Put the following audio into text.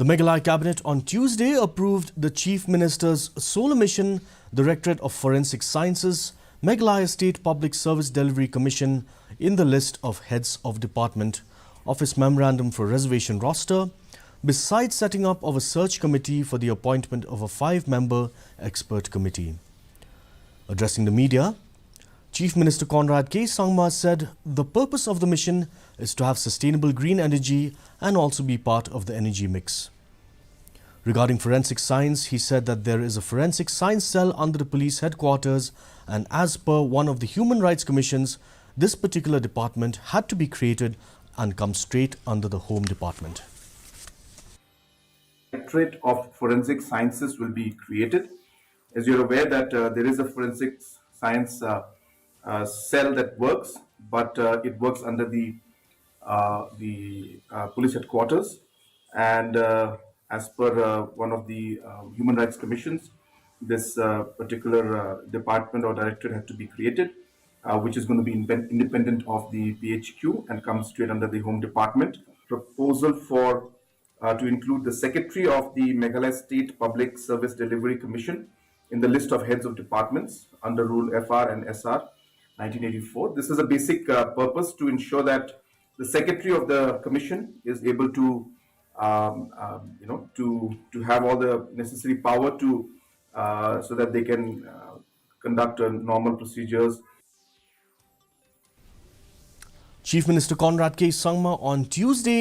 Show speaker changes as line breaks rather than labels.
The Meghalaya Cabinet on Tuesday approved the Chief Minister's solo mission, Directorate of Forensic Sciences, Meghalaya State Public Service Delivery Commission in the list of heads of department of its memorandum for reservation roster, besides setting up of a search committee for the appointment of a 5-member expert committee. Addressing the media, Chief Minister Conrad K. Sangma said the purpose of the mission is to have sustainable green energy and also be part of the energy mix. Regarding forensic science, he said that there is a forensic science cell under the police headquarters, and as per one of the Human Rights Commissions, this particular department had to be created and come straight under the Home Department.
Directorate of Forensic Sciences will be created. As you're aware that there is a forensic science cell that works, but it works under the police headquarters, and as per one of the Human Rights Commissions, this particular department or directorate had to be created, which is going to be independent of the PHQ and come straight under the Home Department. Proposal for to include the Secretary of the Meghalaya State Public Service Delivery Commission in the list of heads of departments under Rule FR and SR 1984. This is a basic purpose to ensure that the Secretary of the Commission is able to, to have all the necessary power to, so that they can conduct normal procedures.
Chief Minister Conrad K. Sangma on Tuesday